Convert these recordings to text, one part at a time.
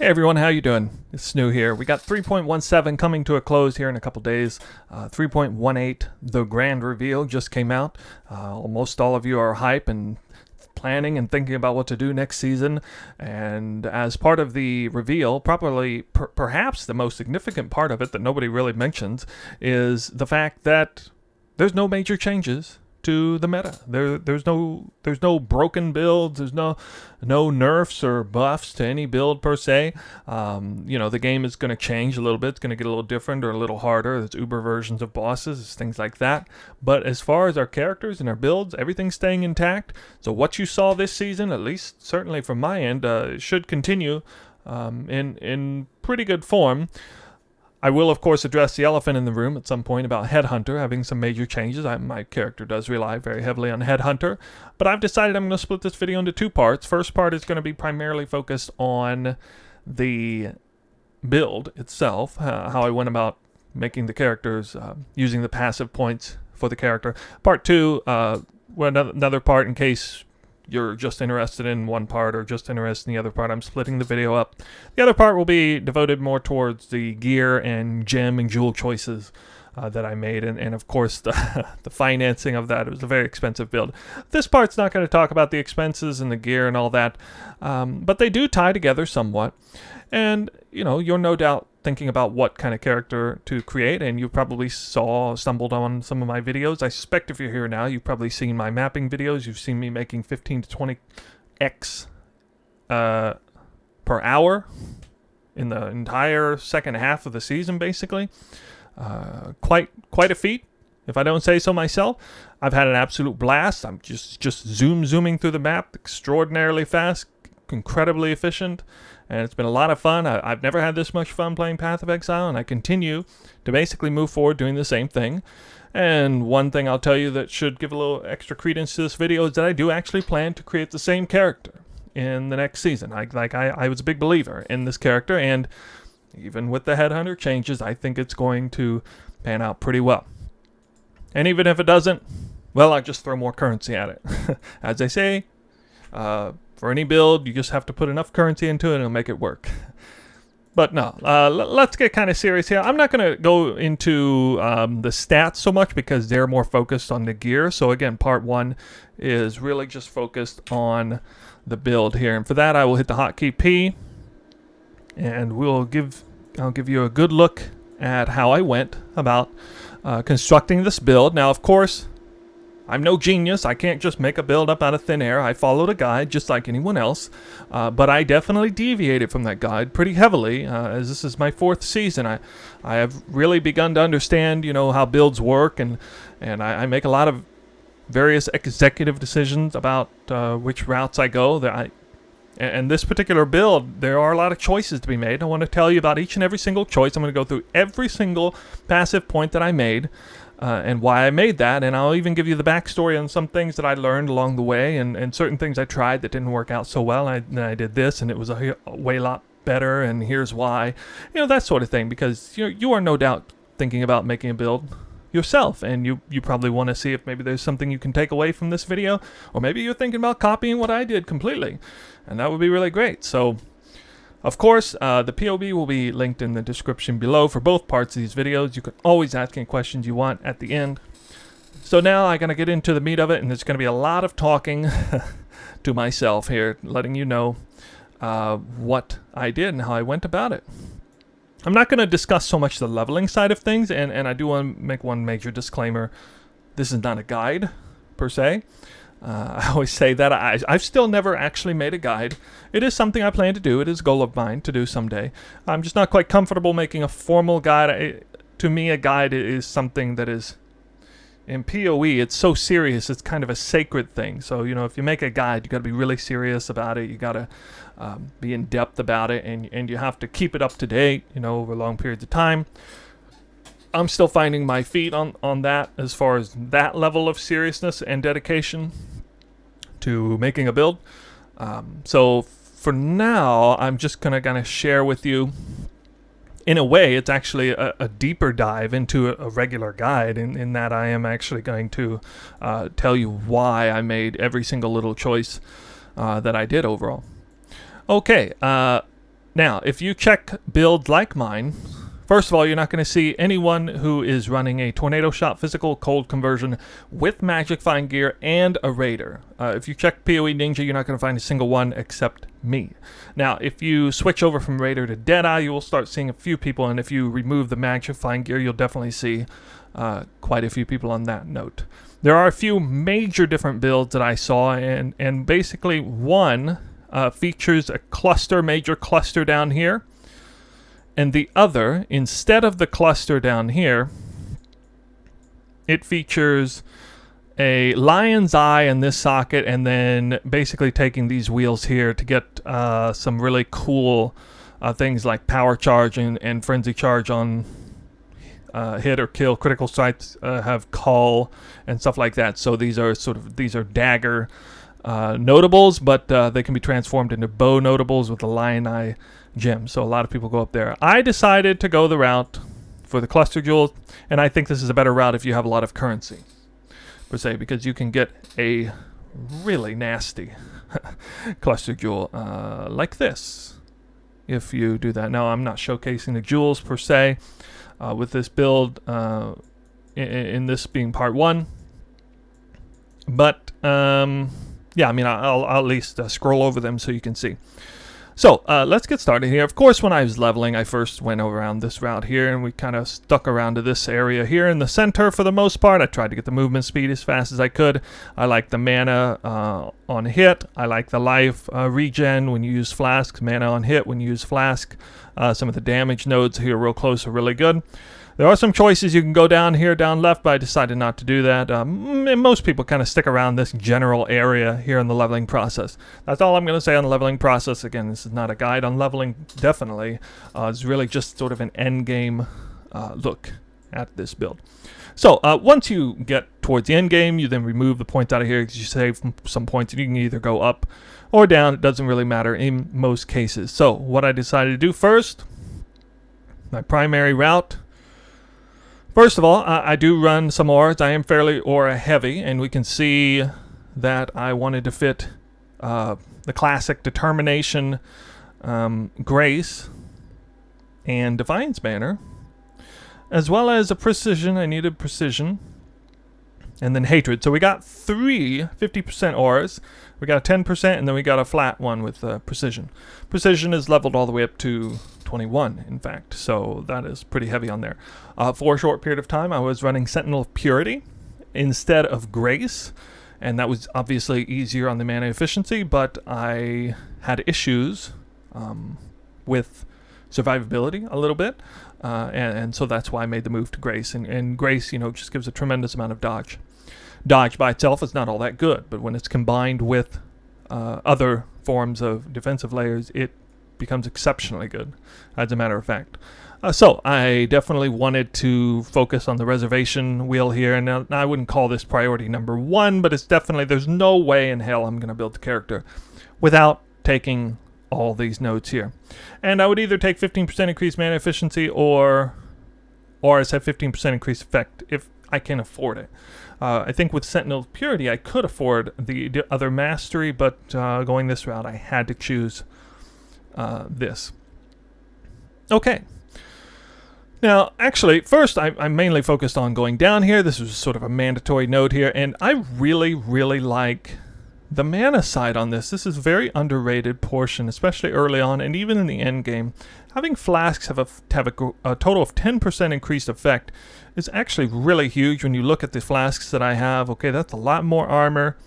Hey everyone, how you doing? It's Snoo here. We got 3.17 coming to a close here in a couple days. 3.18, the grand reveal, just came out. Almost all of you are hype and planning and thinking about what to do next season. And as part of the reveal, probably perhaps the most significant part of it that nobody really mentions is the fact that there's no major changes to the meta. There's no broken builds. There's no nerfs or buffs to any build per se. The game is going to change a little bit. It's going to get a little different or a little harder. There's uber versions of bosses, things like that. But as far as our characters and our builds, everything's staying intact. So what you saw this season, at least certainly from my end, should continue in pretty good form. I will, of course, address the elephant in the room at some point about Headhunter having some major changes. My character does rely very heavily on Headhunter, but I've decided I'm going to split this video into two parts. First part is going to be primarily focused on the build itself, how I went about making the characters, using the passive points for the character. Part two, another part in case you're just interested in one part or just interested in the other part. I'm splitting the video up. The other part will be devoted more towards the gear and gem and jewel choices that I made, and of course the financing of that. It was a very expensive build. This part's not going to talk about the expenses and the gear and all that, but they do tie together somewhat. And you're no doubt thinking about what kind of character to create, and you probably stumbled on some of my videos. I suspect if you're here now, you've probably seen my mapping videos. You've seen me making 15 to 20x per hour in the entire second half of the season, basically. Quite a feat, if I don't say so myself. I've had an absolute blast. I'm just zooming through the map extraordinarily fast, incredibly efficient, and it's been a lot of fun. I've never had this much fun playing Path of Exile, and I continue to basically move forward doing the same thing. And one thing I'll tell you that should give a little extra credence to this video is that I do actually plan to create the same character in the next season. I was a big believer in this character, and even with the Headhunter changes, I think it's going to pan out pretty well. And even if it doesn't, well, I'll just throw more currency at it. As they say, for any build, you just have to put enough currency into it and it'll make it work. But no, let's get kind of serious here. I'm not going to go into the stats so much because they're more focused on the gear. So again, part one is really just focused on the build here. And for that, I will hit the hotkey P, and I'll give you a good look at how I went about constructing this build. Now, of course, I'm no genius. I can't just make a build up out of thin air. I followed a guide just like anyone else, but I definitely deviated from that guide pretty heavily, as this is my fourth season. I have really begun to understand, how builds work, and I make a lot of various executive decisions about which routes I go. And this particular build, there are a lot of choices to be made. I want to tell you about each and every single choice. I'm going to go through every single passive point that I made, and why I made that, and I'll even give you the backstory on some things that I learned along the way, and certain things I tried that didn't work out so well. I did this, and it was a way lot better, and here's why. That sort of thing, because you are no doubt thinking about making a build yourself, and you probably want to see if maybe there's something you can take away from this video, or maybe you're thinking about copying what I did completely, and that would be really great. So of course, the POV will be linked in the description below for both parts of these videos. You can always ask any questions you want at the end. So now I'm going to get into the meat of it, and there's going to be a lot of talking to myself here, letting you know what I did and how I went about it. I'm not going to discuss so much the leveling side of things, and I do want to make one major disclaimer. This is not a guide, per se. I always say that. I've still never actually made a guide. It is something I plan to do. It is a goal of mine to do someday. I'm just not quite comfortable making a formal guide. To me, a guide is something that is, in PoE, it's so serious. It's kind of a sacred thing. So, if you make a guide, you got to be really serious about it. You got to be in depth about it, and you have to keep it up to date, over long periods of time. I'm still finding my feet on that as far as that level of seriousness and dedication to making a build. So for now, I'm just going to kind of share with you, in a way, it's actually a deeper dive into a regular guide in that I am actually going to tell you why I made every single little choice that I did overall. Okay, Now, if you check builds like mine, first of all, you're not going to see anyone who is running a tornado shot physical cold conversion with magic find gear and a raider. If you check PoE Ninja, you're not going to find a single one except me. Now, if you switch over from raider to Deadeye, you will start seeing a few people, and if you remove the magic find gear, you'll definitely see quite a few people on that note. There are a few major different builds that I saw, and basically one features a major cluster down here, and the other, instead of the cluster down here, it features a lion's eye in this socket, and then basically taking these wheels here to get some really cool things like power charge and frenzy charge on hit or kill. Critical strikes have call and stuff like that. So these are dagger notables, but they can be transformed into bow notables with the lion eye gem. So a lot of people go up there. I decided to go the route for the cluster jewels, and I think this is a better route if you have a lot of currency, per se, because you can get a really nasty cluster jewel like this if you do that. Now, I'm not showcasing the jewels per se with this build, in this being part 1, but yeah, I mean, I'll at least scroll over them so you can see. So let's get started here. Of course, when I was leveling, I first went around this route here, and we kind of stuck around to this area here in the center for the most part. I tried to get the movement speed as fast as I could. I like the mana on hit. I like the life regen when you use flask, mana on hit when you use flask. Some of the damage nodes here real close are really good. There are some choices. You can go down here, down left, but I decided not to do that. And most people kind of stick around this general area here in the leveling process. That's all I'm going to say on the leveling process. Again, this is not a guide on leveling, definitely. It's really just sort of an end game look at this build. So once you get towards the end game, you then remove the points out of here because you save some points. You can either go up or down. It doesn't really matter in most cases. So what I decided to do first, my primary route. First of all, I do run some auras. I am fairly aura heavy, and we can see that I wanted to fit the classic Determination, Grace, and Defiance banner, as well as a Precision. I needed Precision, and then Hatred. So we got 3 50% auras. We got a 10%, and then we got a flat one with Precision. Precision is leveled all the way up to 21, in fact, so that is pretty heavy on there. For a short period of time, I was running Sentinel of Purity instead of Grace, and that was obviously easier on the mana efficiency, but I had issues with survivability a little bit, and so that's why I made the move to Grace. And Grace, you know, just gives a tremendous amount of dodge. Dodge by itself is not all that good, but when it's combined with other forms of defensive layers, it becomes exceptionally good, as a matter of fact. So I definitely wanted to focus on the reservation wheel here, and I wouldn't call this priority number 1, but it's definitely, there's no way in hell I'm going to build the character without taking all these nodes here. And I would either take 15% increased mana efficiency or I said 15% increased effect if I can afford it. I think with Sentinel of Purity I could afford the other mastery, but going this route I had to choose this. Okay. Now, actually, first I mainly focused on going down here. This was sort of a mandatory node here, and I really, really like the mana side on this. This is a very underrated portion, especially early on, and even in the end game. Having flasks have a total of 10% increased effect is actually really huge when you look at the flasks that I have. Okay, that's a lot more armor.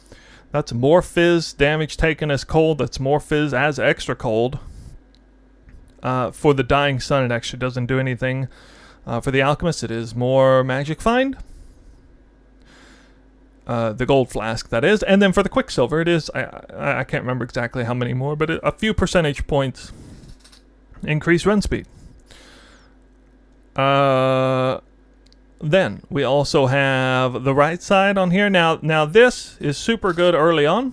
That's more fizz damage taken as cold. That's more fizz as extra cold. For the Dying Sun, it actually doesn't do anything. For the Alchemist, it is more magic find. The gold flask, that is. And then for the Quicksilver, it is, I can't remember exactly how many more, but a few percentage points increase run speed. Then we also have the right side on here. Now this is super good early on,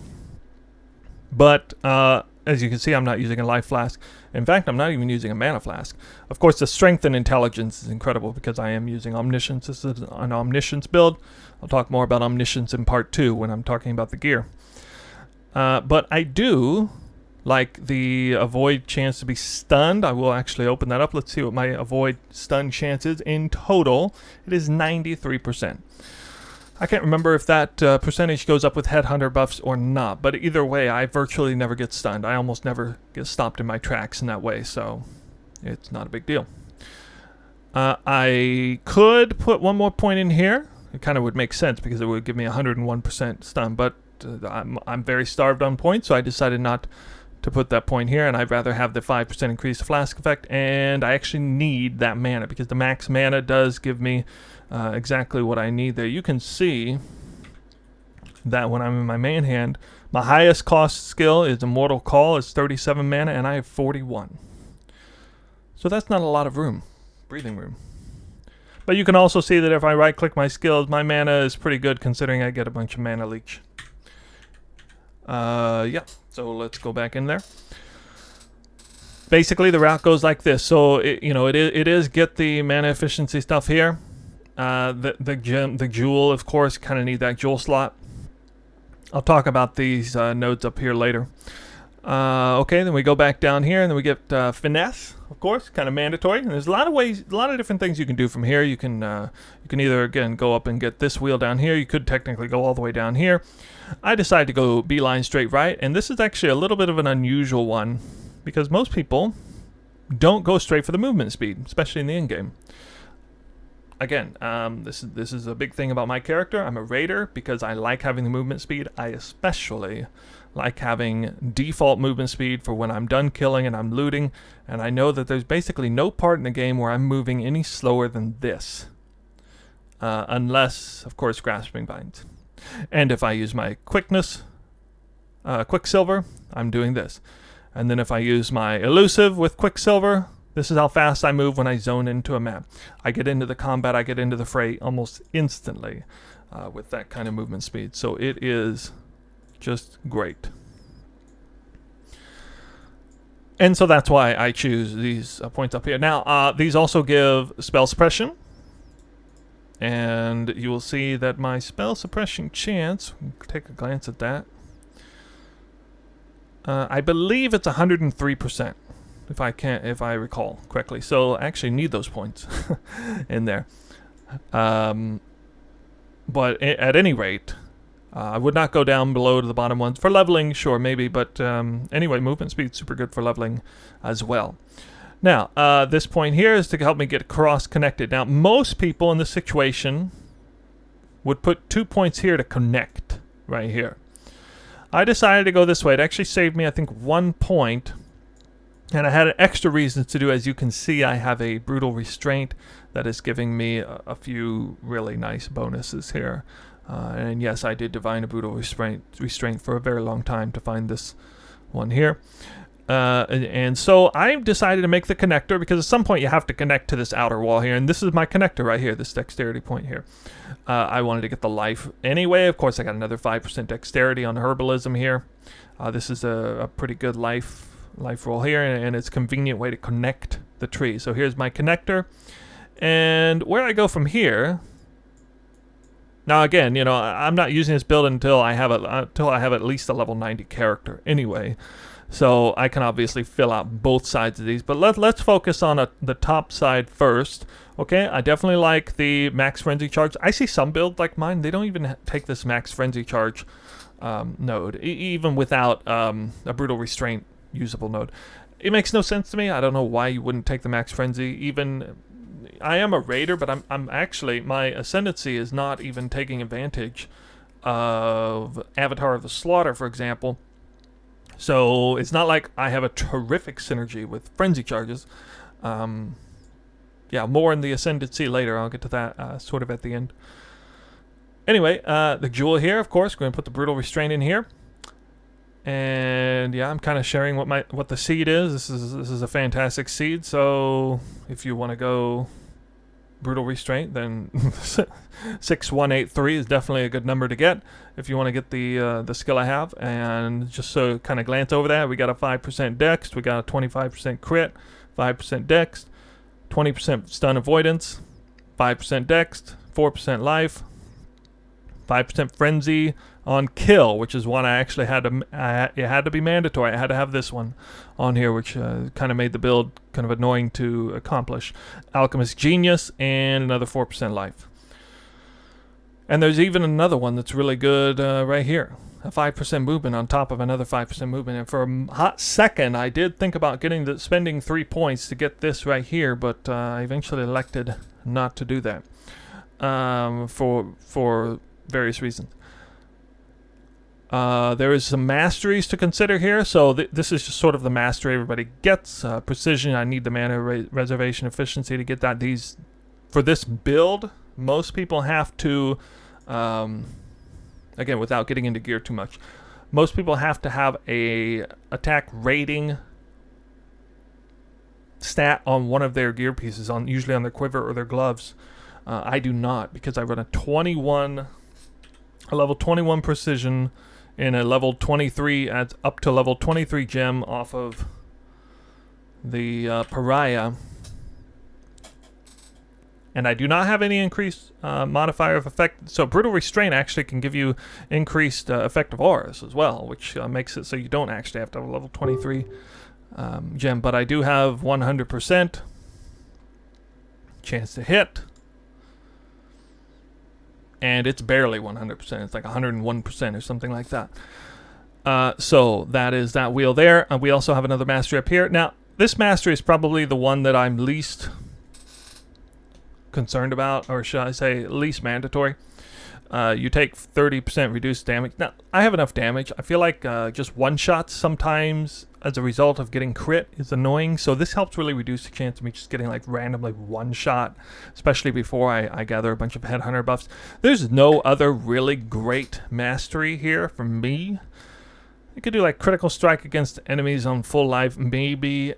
but as you can see, I'm not using a life flask. In fact, I'm not even using a mana flask. Of course, the strength and intelligence is incredible because I am using omniscience. This is an omniscience build. I'll talk more about omniscience in part 2 when I'm talking about the gear. But I do like the avoid chance to be stunned. I will actually open that up. Let's see what my avoid stun chance is in total. It is 93%. I can't remember if that percentage goes up with Headhunter buffs or not, but either way, I virtually never get stunned. I almost never get stopped in my tracks in that way, so it's not a big deal. I could put one more point in here. It kind of would make sense because it would give me 101% stun, but I'm very starved on points, so I decided not to put that point here, and I'd rather have the 5% increase flask effect, and I actually need that mana because the max mana does give me exactly what I need there. You can see that when I'm in my main hand, my highest cost skill is Immortal Call, is 37 mana, and I have 41. So that's not a lot of room, breathing room. But you can also see that if I right-click my skills, my mana is pretty good considering I get a bunch of mana leech. Yeah, so let's go back in there. Basically, the route goes like this. So, it is get the mana efficiency stuff here. The jewel, of course, kind of need that jewel slot. I'll talk about these nodes up here later. Okay, then we go back down here, and then we get finesse, of course, kind of mandatory. And there's a lot of ways, a lot of different things you can do from here. You can either, again, go up and get this wheel down here. You could technically go all the way down here. I decided to go beeline straight right, and this is actually a little bit of an unusual one because most people don't go straight for the movement speed, especially in the end game. Again, this is a big thing about my character. I'm a raider because I like having the movement speed. I especially like having default movement speed for when I'm done killing and I'm looting, and I know that there's basically no part in the game where I'm moving any slower than this, unless, of course, grasping binds. And if I use my quickness, Quicksilver, I'm doing this. And then if I use my elusive with Quicksilver, this is how fast I move when I zone into a map. I get into the combat, I get into the fray almost instantly with that kind of movement speed. So it is just great. And so that's why I choose these points up here. Now, these also give spell suppression. And you will see that my spell suppression chance, take a glance at that. I believe it's 103%. If I recall correctly. So I actually need those points in there. But at any rate, I would not go down below to the bottom ones. For leveling, sure, maybe. But anyway, movement speed super good for leveling as well. Now, this point here is to help me get cross-connected. Now, most people in this situation would put 2 points here to connect right here. I decided to go this way. It actually saved me, I think, 1 point. And I had an extra reason to do. As you can see, I have a brutal restraint that is giving me a few really nice bonuses here. And yes, I did divine a brutal restraint for a very long time to find this one here. And so I decided to make the connector because at some point you have to connect to this outer wall here. And this is my connector right here, this dexterity point here. I wanted to get the life anyway. Of course, I got another 5% dexterity on herbalism here. This is a pretty good life roll here, and it's a convenient way to connect the tree. So here's my connector, and where I go from here. Now again, I'm not using this build until I have at least a level 90 character anyway. So I can obviously fill out both sides of these, but let's focus on the top side first. Okay, I definitely like the max frenzy charge. I see some builds like mine, they don't even take this max frenzy charge node, even without a brutal restraint usable node. It makes no sense to me. I don't know why you wouldn't take the max frenzy. Even I am a raider, but I'm actually, my ascendancy is not even taking advantage of Avatar of the Slaughter, for example. So it's not like I have a terrific synergy with frenzy charges. Yeah, more in the ascendancy later. I'll get to that sort of at the end. Anyway, the jewel here, of course, we're going to put the brutal restraint in here. And yeah, I'm kind of sharing what the seed is. This is a fantastic seed. So if you want to go brutal restraint, then 6183 is definitely a good number to get if you want to get the skill I have. And just so kind of glance over that, we got a 5% dex, we got a 25% crit, 5% dex, 20% stun avoidance, 5% dex, 4% life, 5% frenzy, on kill, which is one I actually had to. It had to be mandatory. I had to have this one on here, which kind of made the build kind of annoying to accomplish. Alchemist Genius and another 4% life. And there's even another one that's really good right here. A 5% movement on top of another 5% movement. And for a hot second, I did think about spending 3 points to get this right here, but I eventually elected not to do that for various reasons. There is some masteries to consider here. So this is just sort of the mastery everybody gets. Precision, I need the mana reservation efficiency to get that. For this build, most people have to, again, without getting into gear too much, most people have to have a attack rating stat on one of their gear pieces, usually on their quiver or their gloves. I do not, because I run a level 21 precision in a level 23 up to level 23 gem off of the pariah. And I do not have any increased modifier of effect. So Brutal Restraint actually can give you increased effective auras as well, which makes it so you don't actually have to have a level 23 gem. But I do have 100% chance to hit. And it's barely 100%. It's like 101% or something like that. So that is that wheel there. We also have another mastery up here. Now, this mastery is probably the one that I'm least concerned about, or should I say least mandatory. You take 30% reduced damage. Now, I have enough damage. I feel like just one-shots sometimes as a result of getting crit is annoying. So this helps really reduce the chance of me just getting like randomly one-shot, especially before I gather a bunch of Headhunter buffs. There's no other really great mastery here for me. You could do like critical strike against enemies on full life, maybe.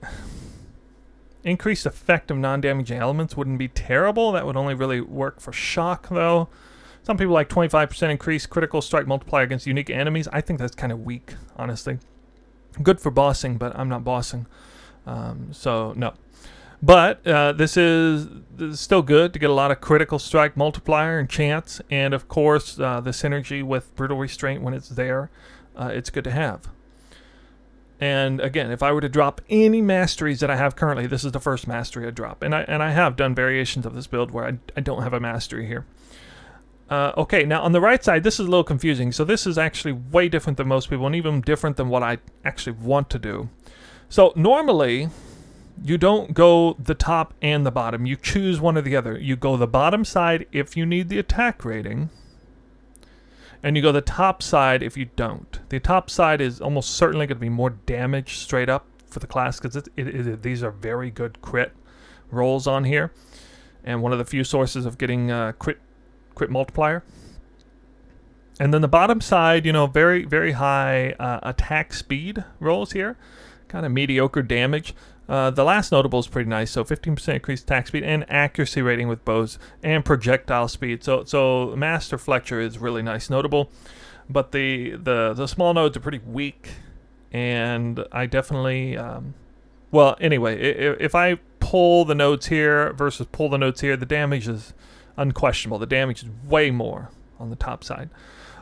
Increased effect of non-damaging elements wouldn't be terrible. That would only really work for shock, though. Some people like 25% increased critical strike multiplier against unique enemies. I think that's kind of weak, honestly. Good for bossing, but I'm not bossing. So, no. But this is still good to get a lot of critical strike multiplier and chance. And, of course, the synergy with Brutal Restraint when it's there. It's good to have. And again, if I were to drop any masteries that I have currently, this is the first mastery I drop. And I have done variations of this build where I don't have a mastery here. Okay, now on the right side, this is a little confusing. So this is actually way different than most people, and even different than what I actually want to do. So normally, you don't go the top and the bottom. You choose one or the other. You go the bottom side if you need the attack rating, and you go the top side if you don't. The top side is almost certainly going to be more damage straight up for the class, because these are very good crit rolls on here, and one of the few sources of getting crit multiplier. And then the bottom side, you know, very, very high attack speed rolls here. Kind of mediocre damage. The last notable is pretty nice. So 15% increased attack speed and accuracy rating with bows and projectile speed. So Master Fletcher is really nice notable. But the small nodes are pretty weak. And I definitely... well, anyway, if I pull the nodes here versus pull the nodes here, the damage is unquestionable. The damage is way more on the top side.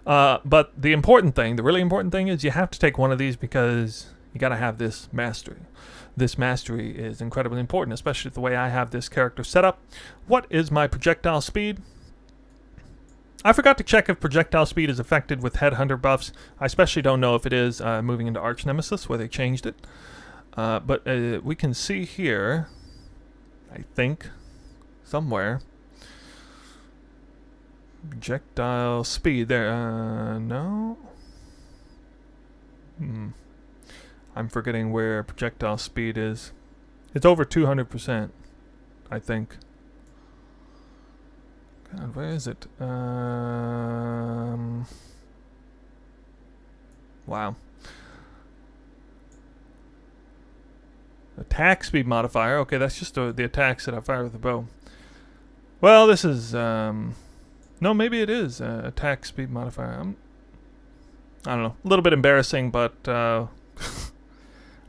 But the important thing, the really important thing is you have to take one of these because you got to have this mastery. This mastery is incredibly important, especially the way I have this character set up. What is my projectile speed? I forgot to check if projectile speed is affected with Headhunter buffs. I especially don't know if it is moving into Arch Nemesis, where they changed it. But we can see here, I think, somewhere, projectile speed there. No. I'm forgetting where projectile speed is. It's over 200%, I think. God, where is it? Wow. Attack speed modifier. Okay, that's just the attacks that I fire with the bow. Well, this is... no, maybe it is attack speed modifier. I don't know. A little bit embarrassing, but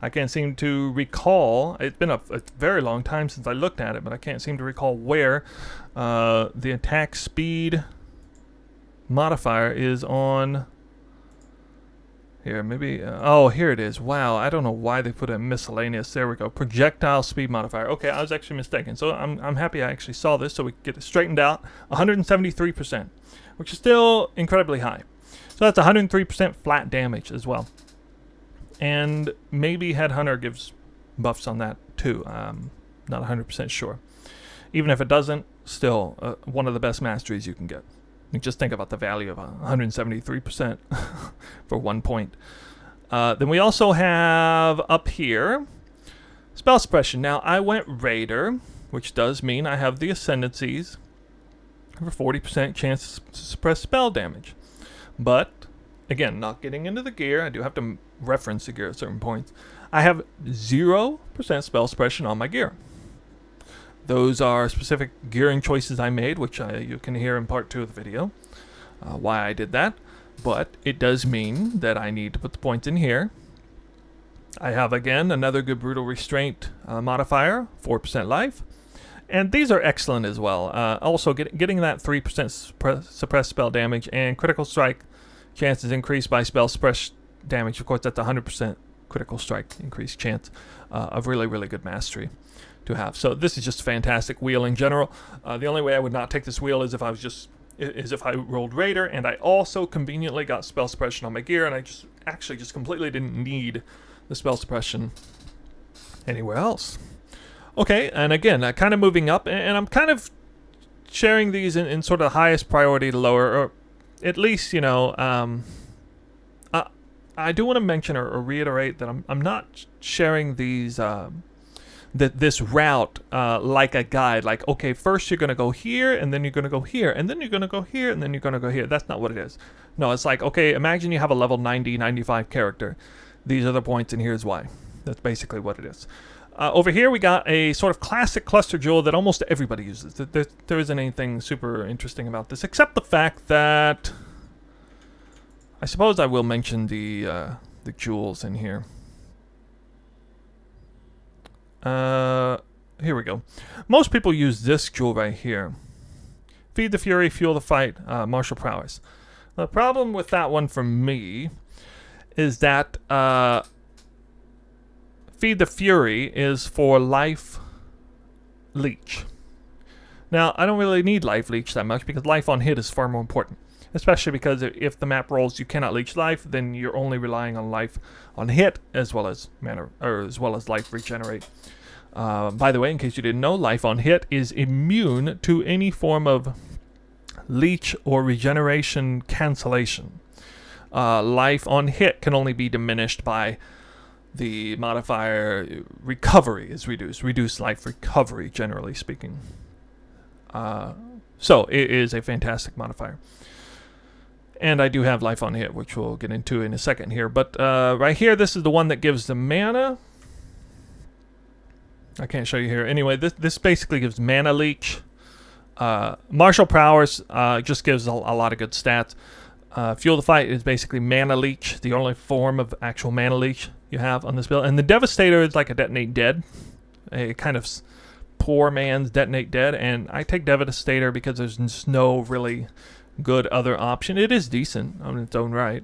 I can't seem to recall. It's been a very long time since I looked at it, but I can't seem to recall where the attack speed modifier is on Here, maybe, oh, here it is. Wow, I don't know why they put a miscellaneous. There we go. Projectile speed modifier. Okay, I was actually mistaken. So I'm happy I actually saw this so we could get it straightened out. 173%, which is still incredibly high. So that's 103% flat damage as well. And maybe Headhunter gives buffs on that too. Not 100% sure. Even if it doesn't, still one of the best masteries you can get. Just think about the value of 173% for 1 point. Then we also have up here spell suppression. Now I went Raider, which does mean I have the ascendancies for 40% chance to suppress spell damage. But again, not getting into the gear, I do have to reference the gear at certain points. I have 0% spell suppression on my gear. Those are specific gearing choices I made, which you can hear in part 2 of the video, why I did that. But it does mean that I need to put the points in here. I have, again, another good brutal restraint modifier, 4% life. And these are excellent as well. Also, getting that 3% suppressed spell damage and critical strike chances increased by spell suppress damage. Of course, that's 100% critical strike increased chance of really, really good mastery to have. So this is just a fantastic wheel in general. The only way I would not take this wheel is if I rolled Raider and I also conveniently got spell suppression on my gear, and I just completely didn't need the spell suppression anywhere else. Okay, and again, kind of moving up, and I'm kind of sharing these in sort of highest priority to lower, or at least, you know, I do want to mention or reiterate that I'm not sharing these this route like a guide, like, okay, first you're going to go here, and then you're going to go here, and then you're going to go here, and then you're going to go here. That's not what it is. No, it's like, okay, imagine you have a level 90, 95 character. These are the points, and here's why. That's basically what it is. Over here, we got a sort of classic cluster jewel that almost everybody uses. There isn't anything super interesting about this, except the fact that I suppose I will mention the jewels in here. Here we go. Most people use this jewel right here. Feed the Fury, Fuel the Fight, Martial Prowess. The problem with that one for me is that Feed the Fury is for life leech. Now, I don't really need life leech that much because life on hit is far more important. Especially because if the map rolls you cannot leech life, then you're only relying on life on hit as well as mana, or as well as life regenerate. By the way, in case you didn't know, life on hit is immune to any form of leech or regeneration cancellation. Life on hit can only be diminished by the modifier recovery is reduced. Reduced life recovery, generally speaking. So it is a fantastic modifier. And I do have life on hit, which we'll get into in a second here. But right here, this is the one that gives the mana. I can't show you here. Anyway, this basically gives mana leech. Martial Prowess just gives a lot of good stats. Fuel the Fight is basically mana leech, the only form of actual mana leech you have on this build. And the Devastator is like a Detonate Dead, a kind of poor man's Detonate Dead. And I take Devastator because there's no really good other option. It is decent on its own right,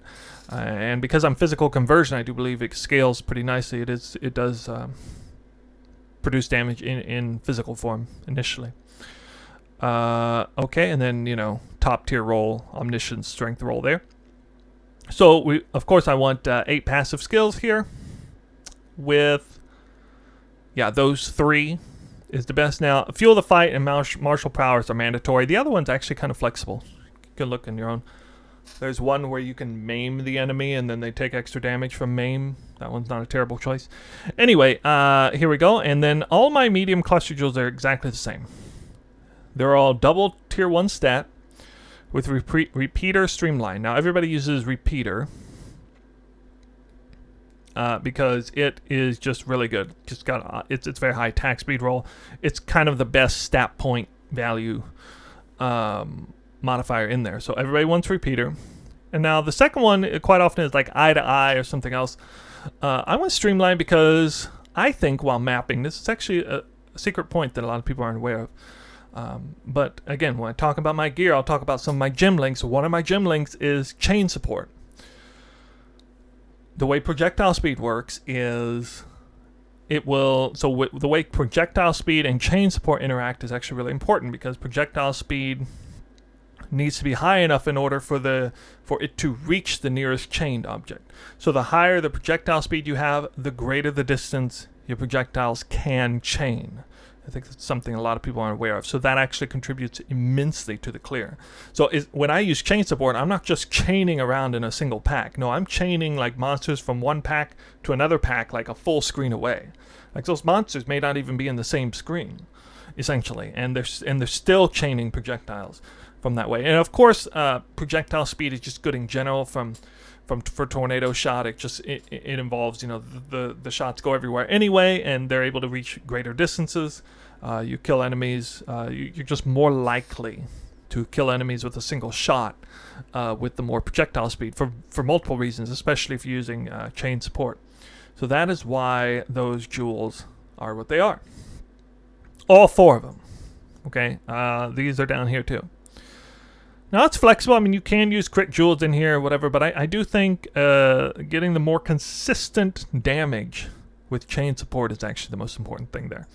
and because I'm physical conversion, I do believe it scales pretty nicely. It does produce damage in physical form initially. Okay, and then, you know, top tier roll, omniscience, strength roll there. So of course I want 8 passive skills here. With those 3 is the best. Now, Fuel the Fight and Martial Prowess are mandatory. The other one's actually kind of flexible. You can look in your own. There's one where you can maim the enemy and then they take extra damage from maim. That one's not a terrible choice. Anyway, here we go. And then all my medium cluster jewels are exactly the same. They're all double tier 1 stat with repeater streamline. Now everybody uses repeater because it is just really good. Just got it's very high attack speed roll. It's kind of the best stat point value modifier in there. So everybody wants repeater. And now the second one quite often is like eye to eye or something else. I want streamline because I think while mapping, this is actually a secret point that a lot of people aren't aware of. But again, when I talk about my gear, I'll talk about some of my gem links. One of my gem links is chain support. the way projectile speed works is the way projectile speed and chain support interact is actually really important, because projectile speed needs to be high enough in order for it to reach the nearest chained object. So the higher the projectile speed you have, the greater the distance your projectiles can chain. I think that's something a lot of people aren't aware of. So that actually contributes immensely to the clear. So when I use chain support, I'm not just chaining around in a single pack. No, I'm chaining like monsters from one pack to another pack, like a full screen away. Like those monsters may not even be in the same screen, essentially, and they're still chaining projectiles from that way. And of course, projectile speed is just good in general for tornado shot. It involves, the shots go everywhere anyway, and they're able to reach greater distances. You kill enemies, you're just more likely to kill enemies with a single shot with the more projectile speed for multiple reasons, especially if you're using chain support. So that is why those jewels are what they are. All 4 of them. Okay, these are down here too. Now it's flexible. I mean, you can use crit jewels in here or whatever, but I do think getting the more consistent damage with chain support is actually the most important thing there.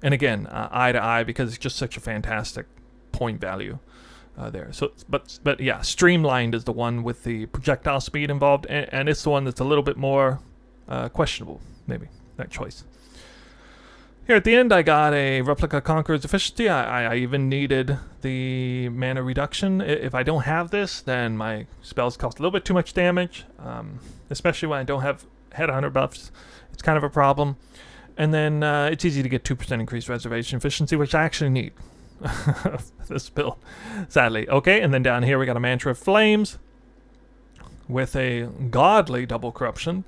And again, eye to eye, because it's just such a fantastic point value there. So, but yeah, streamlined is the one with the projectile speed involved, and it's the one that's a little bit more questionable, maybe, that choice. Here at the end, I got a Replica Conqueror's Efficiency. I even needed the mana reduction. If I don't have this, then my spells cost a little bit too much damage, especially when I don't have Headhunter buffs. It's kind of a problem. And then it's easy to get 2% increased reservation efficiency, which I actually need for this build, sadly. Okay, and then down here we got a Mantra of Flames with a godly double corruption,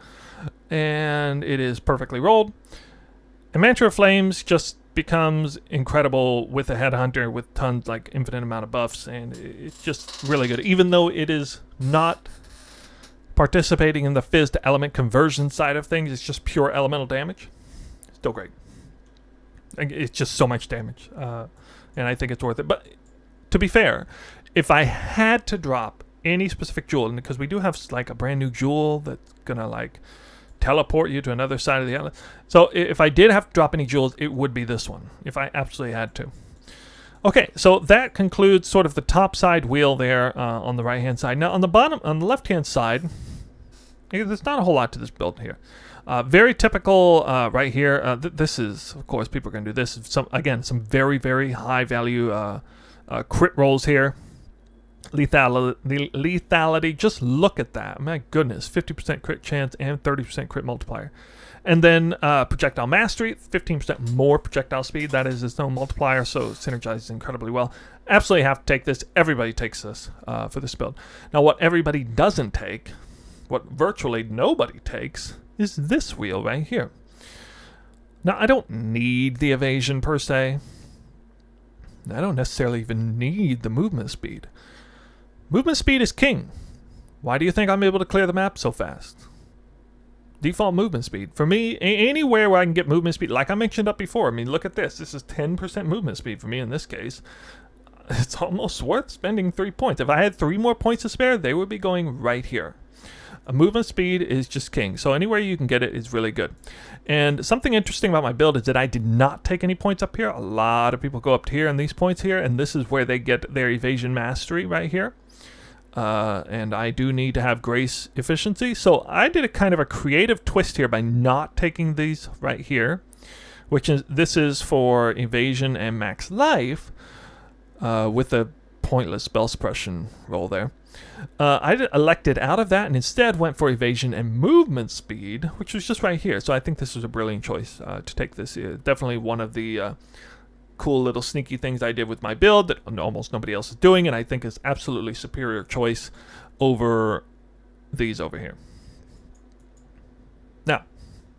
and it is perfectly rolled. And Mantra of Flames just becomes incredible with a Headhunter with tons, like infinite amount of buffs, and it's just really good. Even though it is not participating in the Fizz to element conversion side of things, it's just pure elemental damage. Still great. It's just so much damage, and I think it's worth it. But to be fair, if I had to drop any specific jewel, and because we do have like a brand new jewel that's gonna like teleport you to another side of the island. So if I did have to drop any jewels, it would be this one, if I absolutely had to. Okay, so that concludes sort of the top side wheel there on the right hand side. Now on the bottom, on the left hand side, there's not a whole lot to this build here. Very typical right here. This is, of course, people are going to do this. Some very, very high value crit rolls here. Lethality, just look at that. My goodness, 50% crit chance and 30% crit multiplier. And then projectile mastery, 15% more projectile speed. That is its own multiplier, so it synergizes incredibly well. Absolutely have to take this. Everybody takes this for this build. Now, what everybody doesn't take, what virtually nobody takes, is this wheel right here. Now, I don't need the evasion per se. I don't necessarily even need the movement speed. Movement speed is king. Why do you think I'm able to clear the map so fast? Default movement speed. For me, anywhere where I can get movement speed, like I mentioned up before, I mean, look at this. This is 10% movement speed for me in this case. It's almost worth spending 3 points. If I had 3 more points to spare, they would be going right here. A movement speed is just king. So anywhere you can get it is really good. And something interesting about my build is that I did not take any points up here. A lot of people go up to here and these points here, and this is where they get their evasion mastery right here. And I do need to have grace efficiency. So I did a kind of a creative twist here by not taking these right here, this is for evasion and max life with a pointless spell suppression roll there. I elected out of that and instead went for evasion and movement speed, which was just right here. So I think this was a brilliant choice to take this. Definitely one of the cool little sneaky things I did with my build that almost nobody else is doing, and I think is absolutely superior choice over these over here. Now,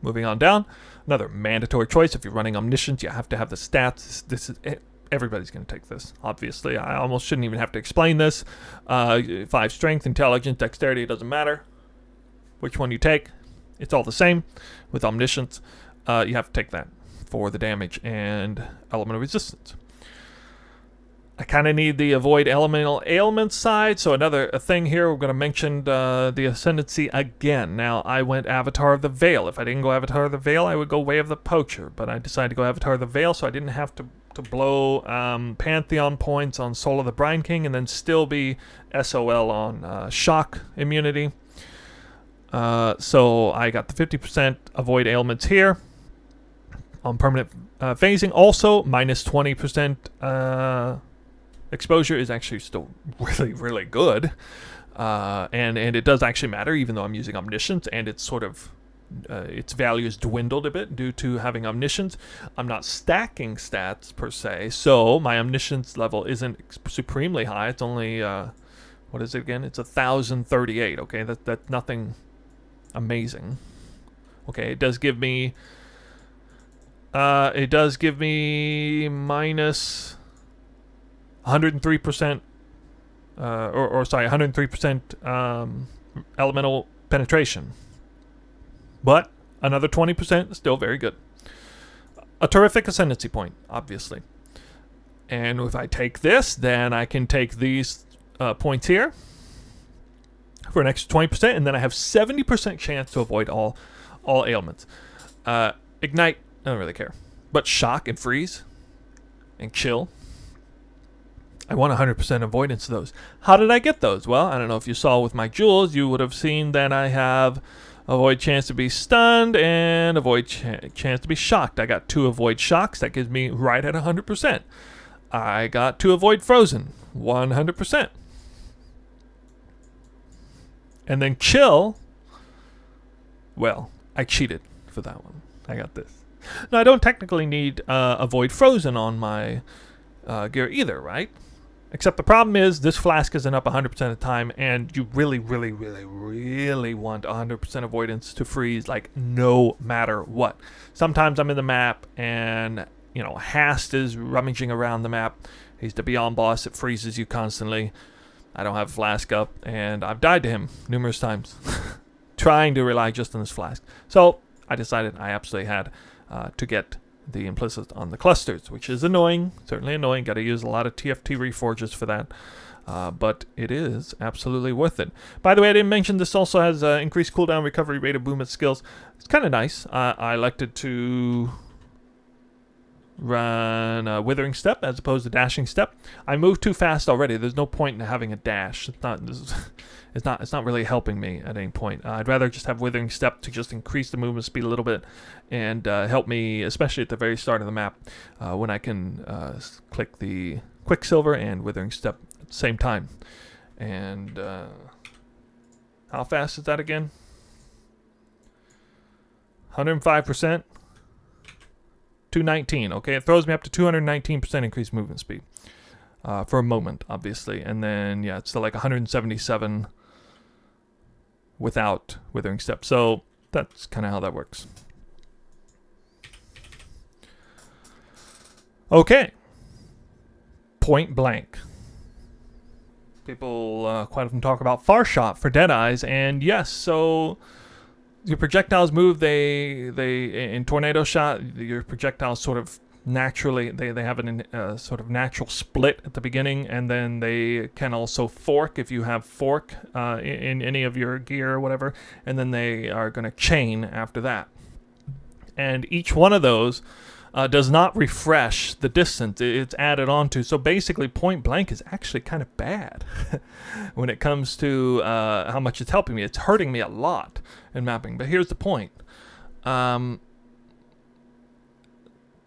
moving on down, another mandatory choice. If you're running Omniscience, you have to have the stats. This is it. Everybody's going to take this, obviously. I almost shouldn't even have to explain this. 5 strength, intelligence, dexterity, it doesn't matter which one you take. It's all the same with Omniscience. You have to take that for the damage and element of resistance. I kind of need the avoid elemental ailments side. So another thing here, we're going to mention the Ascendancy again. Now, I went Avatar of the Veil. If I didn't go Avatar of the Veil, I would go Way of the Poacher. But I decided to go Avatar of the Veil, so I didn't have to blow Pantheon points on Soul of the Brine King and then still be SOL on Shock immunity. So I got the 50% avoid ailments here on permanent phasing. Also, minus 20% exposure is actually still really, really good. And it does actually matter, even though I'm using Omniscience, and it's sort of its value has dwindled a bit due to having Omniscience. I'm not stacking stats per se, so my Omniscience level isn't supremely high. It's only what is it again? It's 1,038. Okay, that's nothing amazing. Okay, it does give me minus 103%, or sorry, 103% elemental penetration. But another 20% is still very good. A terrific Ascendancy point, obviously. And if I take this, then I can take these points here for an extra 20%, and then I have 70% chance to avoid all ailments. Ignite, I don't really care. But Shock and Freeze and Chill, I want 100% avoidance of those. How did I get those? Well, I don't know if you saw with my jewels, you would have seen that I have avoid chance to be stunned and avoid chance to be shocked. I got 2 avoid shocks. That gives me right at 100%. I got 2 avoid frozen. 100%. And then chill. Well, I cheated for that one. I got this. Now, I don't technically need avoid frozen on my gear either, right? Except the problem is this flask isn't up 100% of the time, and you really, really, really, really want 100% avoidance to freeze, like, no matter what. Sometimes I'm in the map, and, you know, Hast is rummaging around the map. He's the Beyond boss. It freezes you constantly. I don't have flask up, and I've died to him numerous times trying to rely just on this flask. So I decided I absolutely had to get the implicit on the clusters, which is annoying, certainly annoying. Got to use a lot of TFT reforges for that, but it is absolutely worth it. By the way, I didn't mention this also has increased cooldown, recovery rate of movement skills. It's kind of nice. I elected to run Withering Step as opposed to Dashing Step. I moved too fast already. There's no point in having a dash. It's not really helping me at any point. I'd rather just have Withering Step to just increase the movement speed a little bit and help me, especially at the very start of the map, when I can click the Quicksilver and Withering Step at the same time. And how fast is that again? 105%. 219. Okay, it throws me up to 219% increased movement speed for a moment, obviously. And then, yeah, it's still like 177 without Withering Step. So that's kind of how that works. Okay. Point Blank. People quite often talk about Far Shot for Deadeyes, and yes, so your projectiles move. They in Tornado Shot, your projectiles sort of naturally they have a sort of natural split at the beginning, and then they can also fork if you have fork in any of your gear or whatever, and then they are going to chain after that. And each one of those does not refresh the distance it's added onto. So basically, Point Blank is actually kind of bad when it comes to how much it's helping me. It's hurting me a lot in mapping. But here's the point. The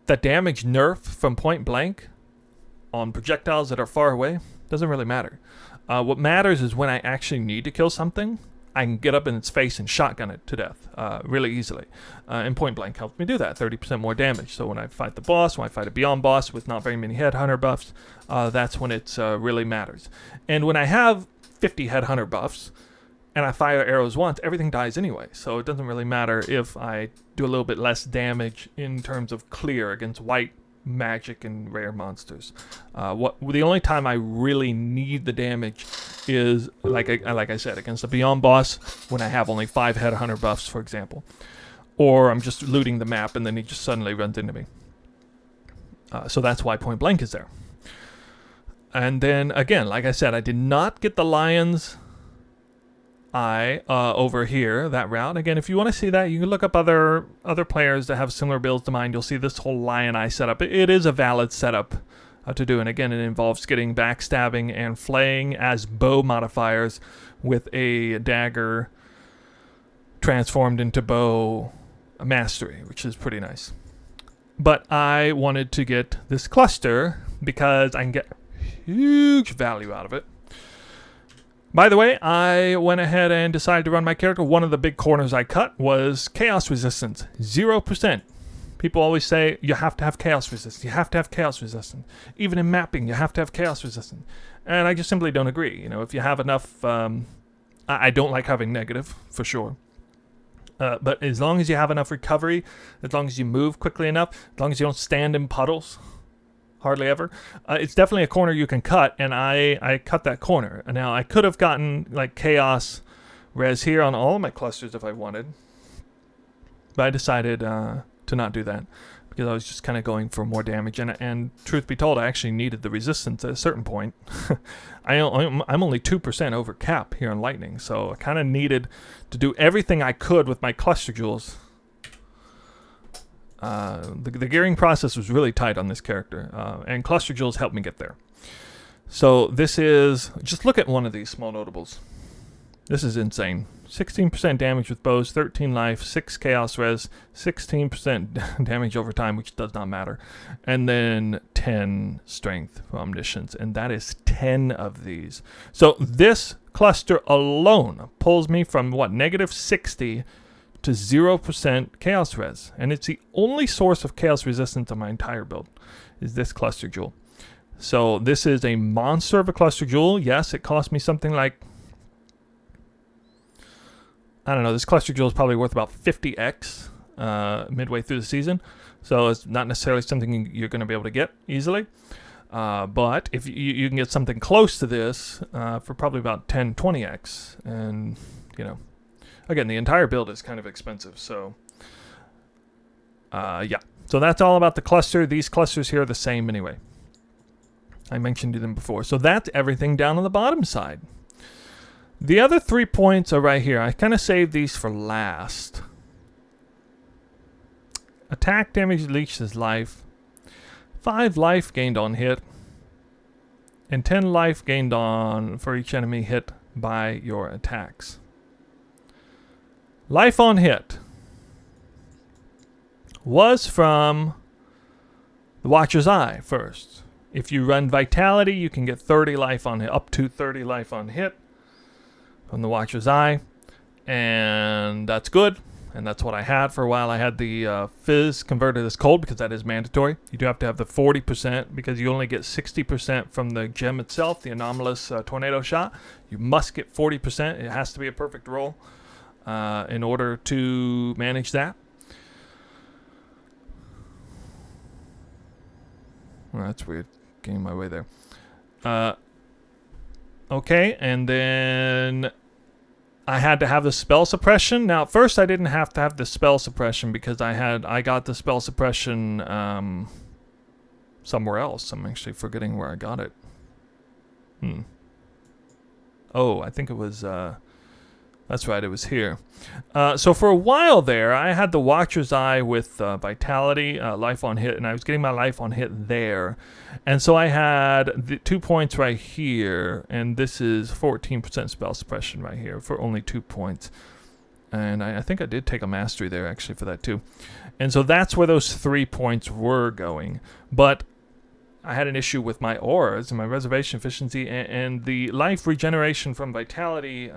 damage nerf from Point Blank on projectiles that are far away doesn't really matter. What matters is when I actually need to kill something, I can get up in its face and shotgun it to death really easily. And Point Blank helps me do that, 30% more damage. So when I fight the boss, when I fight a Beyond boss with not very many Headhunter buffs, that's when it really matters. And when I have 50 Headhunter buffs, and I fire arrows once, everything dies anyway. So it doesn't really matter if I do a little bit less damage in terms of clear against white magic and rare monsters. The only time I really need the damage is, like I said, against a Beyond boss when I have only 5 Headhunter buffs, for example. Or I'm just looting the map and then he just suddenly runs into me. So that's why Point Blank is there. And then again, like I said, I did not get the lion's eye over here, that route. Again, if you want to see that, you can look up other players that have similar builds to mine. You'll see this whole lion eye setup. It is a valid setup to do. And again, it involves getting backstabbing and flaying as bow modifiers with a dagger transformed into bow mastery, which is pretty nice. But I wanted to get this cluster because I can get huge value out of it. By the way, I went ahead and decided to run my character. One of the big corners I cut was chaos resistance, 0%. People always say you have to have chaos resistance. You have to have chaos resistance. Even in mapping, you have to have chaos resistance. And I just simply don't agree. You know, if you have enough, I don't like having negative for sure. But as long as you have enough recovery, as long as you move quickly enough, as long as you don't stand in puddles, hardly ever, it's definitely a corner you can cut, and I cut that corner. And now I could have gotten like chaos res here on all of my clusters if I wanted, but I decided to not do that because I was just kind of going for more damage. And truth be told, I actually needed the resistance at a certain point. I'm only 2% over cap here on lightning, so I kind of needed to do everything I could with my cluster jewels. The gearing process was really tight on this character, and cluster jewels helped me get there. So this is, just look at one of these small notables. This is insane. 16% damage with bows, 13 life, 6 chaos res, 16% damage over time, which does not matter, and then 10 strength for omniscience, and that is 10 of these. So this cluster alone pulls me from what, -60 to 0% chaos res, and it's the only source of chaos resistance on my entire build is this cluster jewel. So this is a monster of a cluster jewel. Yes, it cost me something like, I don't know, this cluster jewel is probably worth about 50x midway through the season, so it's not necessarily something you're going to be able to get easily, but if you can get something close to this for probably about 10-20x, and you know, again, the entire build is kind of expensive, so yeah. So that's all about the cluster. These clusters here are the same anyway. I mentioned them before. So that's everything down on the bottom side. The other 3 points are right here. I kind of saved these for last. Attack damage leeches life. 5 life gained on hit. And 10 life gained on for each enemy hit by your attacks. Life on hit was from the Watcher's Eye first. If you run Vitality, you can get 30 life on hit, up to 30 life on hit from the Watcher's Eye, and that's good, and that's what I had for a while. I had the Fizz converted as cold because that is mandatory. You do have to have the 40% because you only get 60% from the gem itself, the anomalous tornado shot. You must get 40%. It has to be a perfect roll in order to manage that. Well, that's weird. Getting my way there. Okay, and then I had to have the spell suppression. Now, at first I didn't have to have the spell suppression because I got the spell suppression somewhere else. I'm actually forgetting where I got it. Oh, I think it was that's right, it was here. So for a while there, I had the Watcher's Eye with Vitality, life on hit, and I was getting my life on hit there. And so I had the 2 points right here, and this is 14% spell suppression right here for only 2 points. And I think I did take a mastery there, actually, for that too. And so that's where those 3 points were going. But I had an issue with my auras and my reservation efficiency, and the life regeneration from Vitality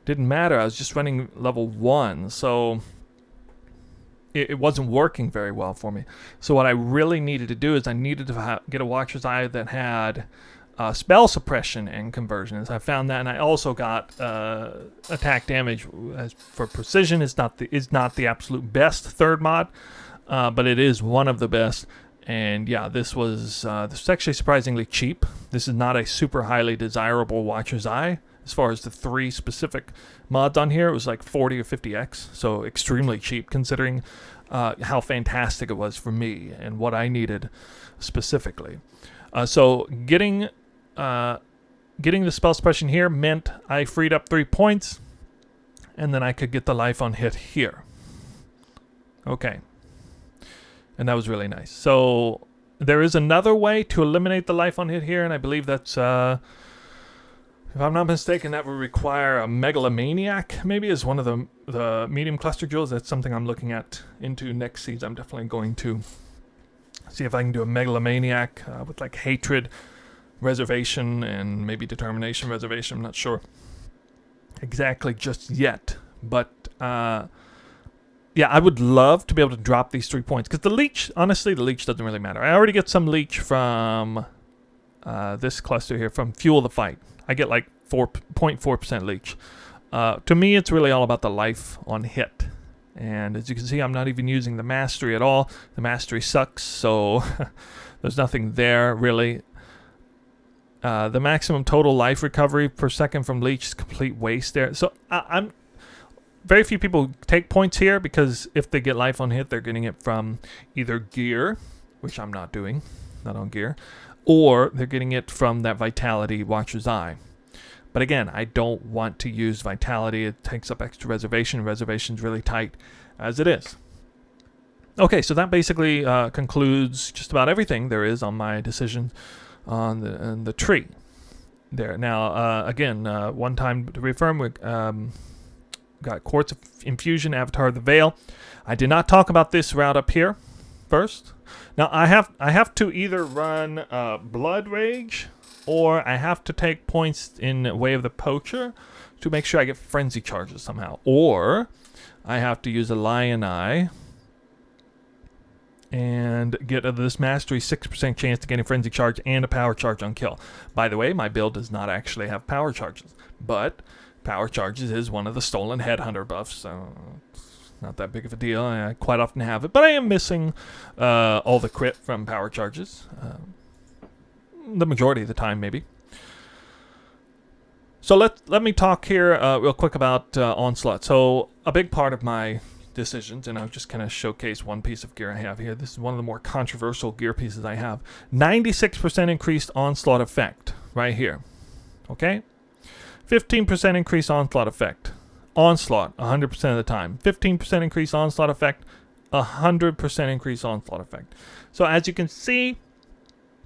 didn't matter. I was just running level 1, so it wasn't working very well for me. So what I really needed to do is I needed to get a Watcher's Eye that had spell suppression and conversions. I found that, and I also got attack damage. As for precision, is not the absolute best third mod, but it is one of the best. And yeah, this was actually surprisingly cheap. This is not a super highly desirable Watcher's Eye. As far as the 3 specific mods on here, it was like 40 or 50x, so extremely cheap considering how fantastic it was for me and what I needed specifically. So getting the spell suppression here meant I freed up 3 points, and then I could get the life on hit here. Okay. And that was really nice. So there is another way to eliminate the life on hit here, and I believe that's, if I'm not mistaken, that would require a megalomaniac, maybe, as one of the medium cluster jewels. That's something I'm looking at into next season. I'm definitely going to see if I can do a megalomaniac with like hatred, reservation, and maybe determination reservation. I'm not sure exactly just yet, but yeah, I would love to be able to drop these 3 points, because the leech, honestly, the leech doesn't really matter. I already get some leech from this cluster here, from Fuel the Fight. I get like 4.4% leech. To me, it's really all about the life on hit. And as you can see, I'm not even using the mastery at all. The mastery sucks, so there's nothing there, really. The maximum total life recovery per second from leech is complete waste there. So I'm very few people take points here, because if they get life on hit, they're getting it from either gear, which I'm not doing, not on gear, or they're getting it from that Vitality Watcher's Eye. But again, I don't want to use Vitality. It takes up extra reservation. Reservation's really tight as it is. Okay, so that basically concludes just about everything there is on my decisions on the tree there. Now, again, one time to reaffirm, we got Quartz Infusion, Avatar of the Veil. I did not talk about this route up here first. Now, I have to either run Blood Rage, or I have to take points in Way of the Poacher to make sure I get Frenzy Charges somehow. Or I have to use a Lion Eye and get this Mastery 6% chance to gain a Frenzy Charge and a Power Charge on kill. By the way, my build does not actually have Power Charges, but Power Charges is one of the stolen Headhunter buffs, so it's not that big of a deal. I quite often have it, but I am missing all the crit from Power Charges. The majority of the time, maybe. So let me talk here real quick about Onslaught. So a big part of my decisions, and I'll just kind of showcase one piece of gear I have here. This is one of the more controversial gear pieces I have. 96% increased Onslaught effect right here. Okay? 15% increased Onslaught effect. Onslaught 100% of the time. 15% increased Onslaught effect. 100% increased Onslaught effect. So as you can see,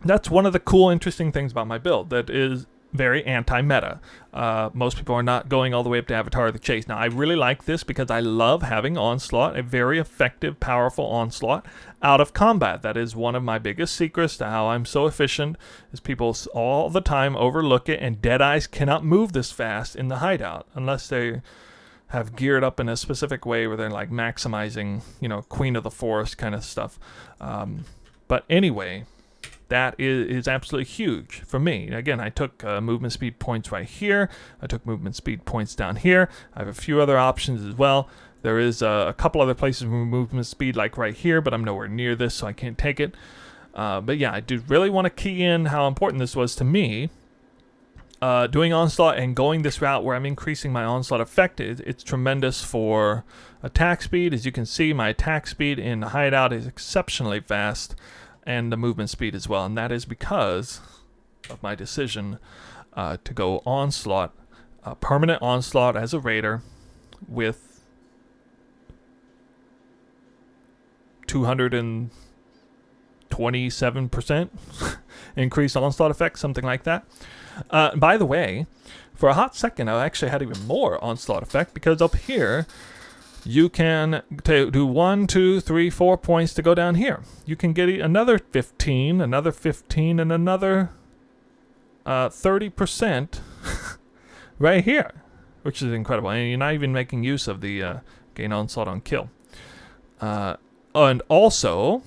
that's one of the cool, interesting things about my build that is very anti-meta. Most people are not going all the way up to Avatar of the Chase. Now, I really like this because I love having Onslaught, a very effective, powerful Onslaught, out of combat. That is one of my biggest secrets to how I'm so efficient, is people all the time overlook it, and Deadeyes cannot move this fast in the hideout unless they have geared up in a specific way where they're like maximizing, you know, Queen of the Forest kind of stuff. But anyway, that is absolutely huge for me. Again, I took movement speed points right here. I took movement speed points down here. I have a few other options as well. There is a couple other places with movement speed, like right here, but I'm nowhere near this, so I can't take it. But yeah, I do really want to key in how important this was to me. Doing Onslaught and going this route where I'm increasing my Onslaught effect, it's tremendous for attack speed. As you can see, my attack speed in the hideout is exceptionally fast, and the movement speed as well, and that is because of my decision to go Onslaught, permanent Onslaught as a Raider with 227% increased Onslaught effect, something like that. By the way, for a hot second, I actually had even more Onslaught effect, because up here, you can do 1, 2, 3, 4 points to go down here. You can get another 15, another 15, and another 30% right here, which is incredible. And you're not even making use of the gain Onslaught on kill. And also,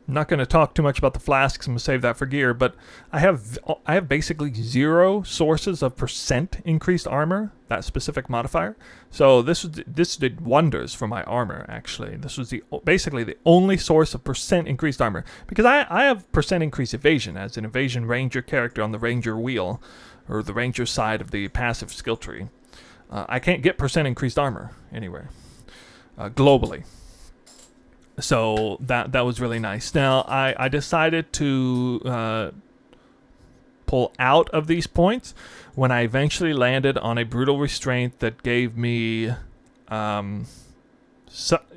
I'm not going to talk too much about the flasks. I'm going to save that for gear, but I have basically 0 sources of percent increased armor, that specific modifier. So this did wonders for my armor, actually. This was basically the only source of percent increased armor, because I have percent increased evasion as an evasion ranger character on the ranger wheel, or the ranger side of the passive skill tree. I can't get percent increased armor anywhere globally. So that was really nice. Now I decided to pull out of these points when I eventually landed on a brutal restraint that gave me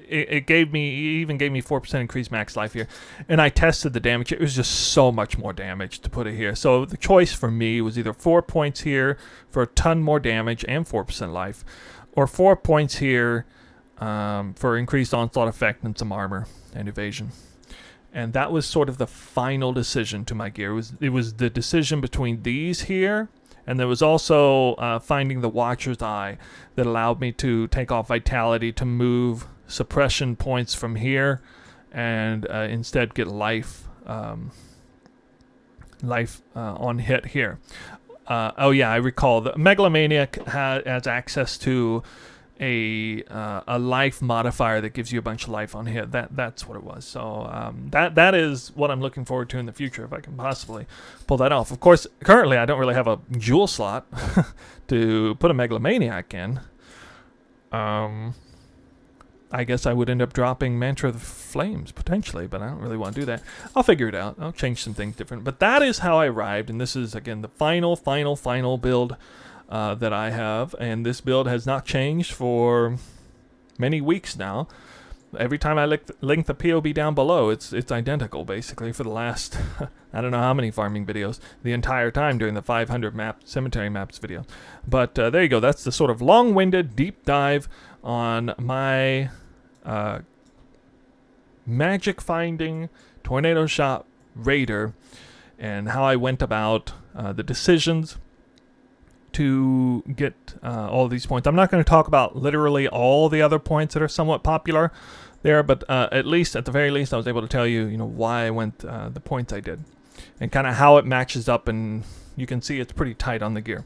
it even gave me 4% increased max life here, and I tested the damage. It was just so much more damage to put it here. So the choice for me was either 4 points here for a ton more damage and 4% life, or 4 points here for increased onslaught effect and some armor and evasion. And that was sort of the final decision to my gear. It was the decision between these here, and there was also finding the Watcher's Eye that allowed me to take off Vitality to move suppression points from here and instead get life on hit here. Oh yeah, I recall the Megalomaniac has access to a life modifier that gives you a bunch of life on hit. That's what it was. So that is what I'm looking forward to in the future, if I can possibly pull that off. Of course, currently I don't really have a jewel slot to put a Megalomaniac in. I guess I would end up dropping Mantra of the Flames, potentially, but I don't really want to do that. I'll figure it out. I'll change some things different. But that is how I arrived, and this is, again, the final build that I have. And this build has not changed for many weeks now. Every time I link the POB down below, it's identical, basically, for the last, I don't know how many farming videos, the entire time during the 500 cemetery maps video. But there you go. That's the sort of long-winded deep dive on my magic finding tornado shot raider and how I went about the decisions to get all these points. I'm not going to talk about literally all the other points that are somewhat popular there, but at the very least, I was able to tell you, why I went the points I did and kind of how it matches up, and you can see it's pretty tight on the gear.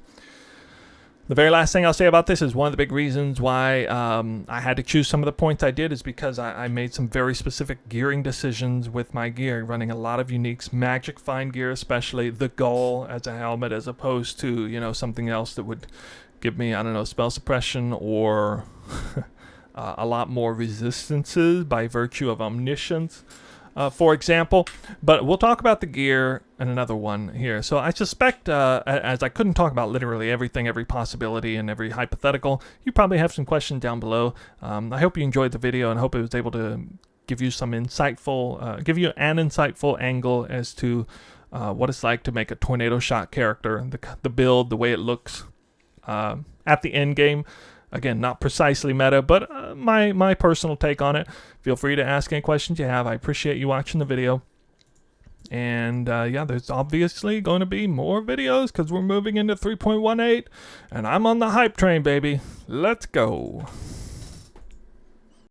The very last thing I'll say about this is one of the big reasons why I had to choose some of the points I did is because I made some very specific gearing decisions with my gear, running a lot of uniques, magic find gear, especially the Gull as a helmet, as opposed to, something else that would give me, I don't know, spell suppression or a lot more resistances by virtue of omniscience, for example. But we'll talk about the gear in another one here. So I suspect, as I couldn't talk about literally everything, every possibility, and every hypothetical, you probably have some questions down below. I hope you enjoyed the video and hope it was able to give you some insightful, give you an insightful angle as to what it's like to make a tornado shot character, the build, the way it looks at the end game. Again, not precisely meta, but my personal take on it. Feel free to ask any questions you have. I appreciate you watching the video. And yeah, there's obviously going to be more videos because we're moving into 3.18, and I'm on the hype train, baby. Let's go.